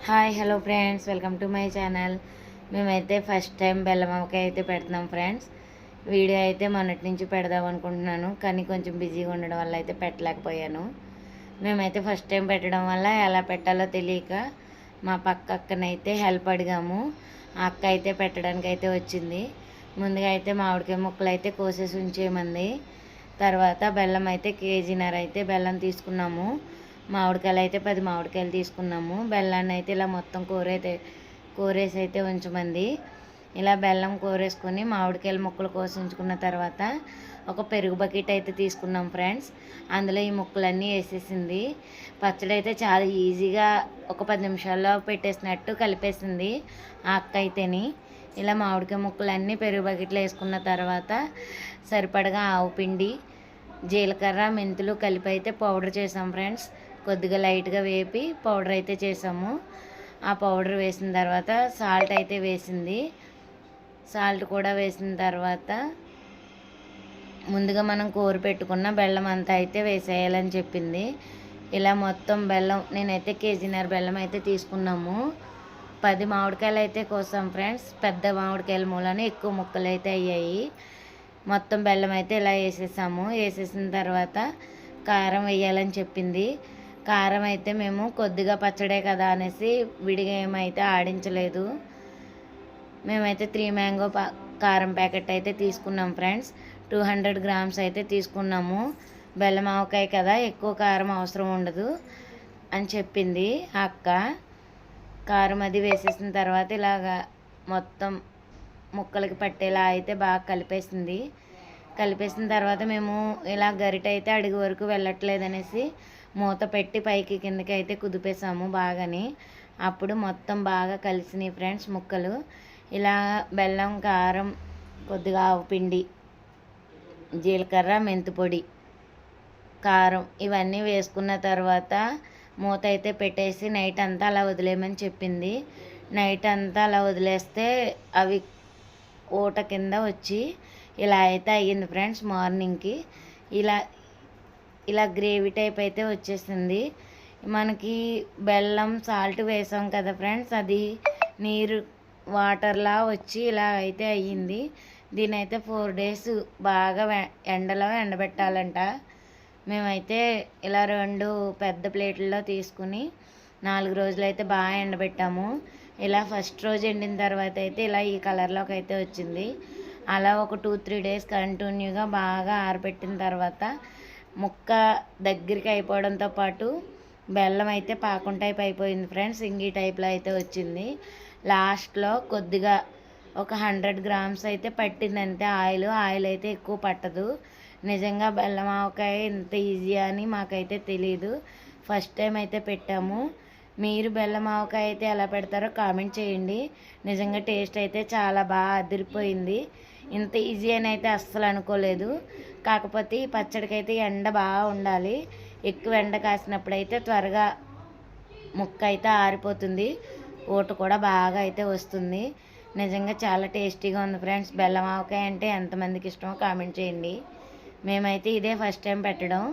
Hi hello friends, welcome to my channel. మేమైతే first time బెల్లం ఆవకాయ అయితే పెడుతున్నాం ఫ్రెండ్స్. వీడియో అయితే మొన్నటి నుంచి పెడదాం అనుకుంటున్నాను, కానీ కొంచెం బిజీగా ఉండడం వల్ల అయితే పెట్టలేకపోయాను. మేమైతే ఫస్ట్ టైం పెట్టడం వల్ల ఎలా పెట్టాలో తెలియక మా పక్క అక్కనైతే హెల్ప్ అడిగాము. ఆ అక్క అయితే పెట్టడానికి అయితే వచ్చింది. ముందుగా అయితే మామిడికాయ ముక్కలు అయితే కోసేసి ఉంచేయమంది. తర్వాత బెల్లం అయితే కేజీన్నర అయితే బెల్లం తీసుకున్నాము. మామిడికాయలు అయితే 10 మామిడికాయలు తీసుకున్నాము. బెల్లాన్ని అయితే ఇలా మొత్తం కోరేసి అయితే ఉంచమంది. ఇలా బెల్లం కోరేసుకొని మామిడికాయల ముక్కలు కోసి ఉంచుకున్న తర్వాత ఒక పెరుగు బకెట్ అయితే తీసుకున్నాం ఫ్రెండ్స్. అందులో ఈ ముక్కలన్నీ వేసేసింది. పచ్చడి అయితే చాలా ఈజీగా ఒక 10 నిమిషాల్లో పెట్టేసినట్టు కలిపేసింది ఆ అక్క అయితేని. ఇలా మామిడికాయ ముక్కలన్నీ పెరుగు బకెట్లో వేసుకున్న తర్వాత సరిపడగా ఆవు పిండి, జీలకర్ర, మెంతులు కలిపి అయితే పౌడర్ చేసాం ఫ్రెండ్స్. కొద్దిగా లైట్గా వేపి పౌడర్ అయితే చేసాము. ఆ పౌడర్ వేసిన తర్వాత సాల్ట్ అయితే వేసింది. సాల్ట్ కూడా వేసిన తర్వాత ముందుగా మనం కోరి పెట్టుకున్న బెల్లం అంతా అయితే వేసేయాలని చెప్పింది. ఇలా మొత్తం బెల్లం నేనైతే కేజీన్నర బెల్లం అయితే తీసుకున్నాము. 10 మామిడికాయలు అయితే కోసాం ఫ్రెండ్స్. పెద్ద మామిడికాయల మూలన ఎక్కువ ముక్కలు అయితే అయ్యాయి. మొత్తం బెల్లం అయితే ఇలా వేసేసాము. వేసేసిన తర్వాత కారం వేయాలని చెప్పింది. కారం అయితే మేము కొద్దిగా పచ్చడే కదా అనేసి విడిగా ఏమైతే ఆడించలేదు. మేమైతే 3 మ్యాంగో కారం ప్యాకెట్ అయితే తీసుకున్నాం ఫ్రెండ్స్. 200 గ్రామ్స్ అయితే తీసుకున్నాము. బెల్లం ఆవకాయ కదా, ఎక్కువ కారం అవసరం ఉండదు అని చెప్పింది ఆ అక్క. కారం అది వేసేసిన తర్వాత ఇలాగా మొత్తం ముక్కలకి పట్టేలా అయితే బాగా కలిపేసింది. కలిపేసిన తర్వాత మేము ఇలా గరిట అయితే అడుగు వరకు వెళ్ళట్లేదనేసి మూత పెట్టి పైకి కిందకి అయితే కుదిపేసాము బాగాని. అప్పుడు మొత్తం బాగా కలిసినాయి ఫ్రెండ్స్ ముక్కలు. ఇలా బెల్లం, కారం, కొద్దిగా ఆవు పిండి, జీలకర్ర, మెంతిపొడి, కారం ఇవన్నీ వేసుకున్న తర్వాత మూత అయితే పెట్టేసి నైట్ అంతా అలా వదిలేయమని చెప్పింది. నైట్ అంతా అలా వదిలేస్తే అవి ఊట కింద వచ్చి ఇలా అయితే అయ్యింది ఫ్రెండ్స్. మార్నింగ్కి ఇలా గ్రేవీ టైప్ అయితే వచ్చేసింది. మనకి బెల్లం సాల్ట్ వేసాం కదా ఫ్రెండ్స్, అది నీరు వాటర్లా వచ్చి ఇలా అయితే అయ్యింది. దీని అయితే 4 days బాగా ఎండలో ఎండబెట్టాలంట. మేమైతే ఇలా 2 పెద్ద ప్లేట్లలో తీసుకుని 4 రోజులు అయితే బాగా ఎండబెట్టాము. ఇలా ఫస్ట్ రోజు ఎండిన తర్వాత అయితే ఇలా ఈ కలర్లోకి అయితే వచ్చింది. అలా ఒక 2-3 days కంటిన్యూగా బాగా ఆరబెట్టిన తర్వాత ముక్క దగ్గరికి అయిపోవడంతో పాటు బెల్లం అయితే పాకం టైప్ అయిపోయింది ఫ్రెండ్స్. ఇంగి టైప్లో అయితే వచ్చింది. లాస్ట్లో కొద్దిగా ఒక 100 గ్రామ్స్ అయితే పట్టింది అంతే. ఆయిల్ అయితే ఎక్కువ పట్టదు. నిజంగా బెల్లం ఆవకాయ ఇంత ఈజీ అని మాకైతే తెలీదు. ఫస్ట్ టైం అయితే పెట్టాము. మీరు బెల్లం ఆవకాయ అయితే ఎలా పెడతారో కామెంట్ చేయండి. నిజంగా టేస్ట్ అయితే చాలా బాగా అదిరిపోయింది. ఇంత ఈజీ అని అయితే అస్సలు అనుకోలేదు. కాకపోతే ఈ పచ్చడికి అయితే ఎండ బాగా ఉండాలి. ఎక్కువ ఎండ కాసినప్పుడు అయితే త్వరగా ముక్క అయితే ఆరిపోతుంది. ఊట కూడా బాగా అయితే వస్తుంది. నిజంగా చాలా టేస్టీగా ఉంది ఫ్రెండ్స్. బెల్లం ఆవకాయ అంటే ఎంతమందికి ఇష్టమో కామెంట్ చేయండి. మేమైతే ఇదే ఫస్ట్ టైం పెట్టడం.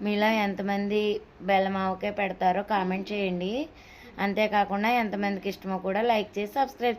మీలో ఎంతమంది బెల్లం ఆవకాయ పెడతారో కామెంట్ చేయండి. అంతేకాకుండా ఎంతమందికి ఇష్టమో కూడా లైక్ చేసి సబ్స్క్రైబ్ చేయండి.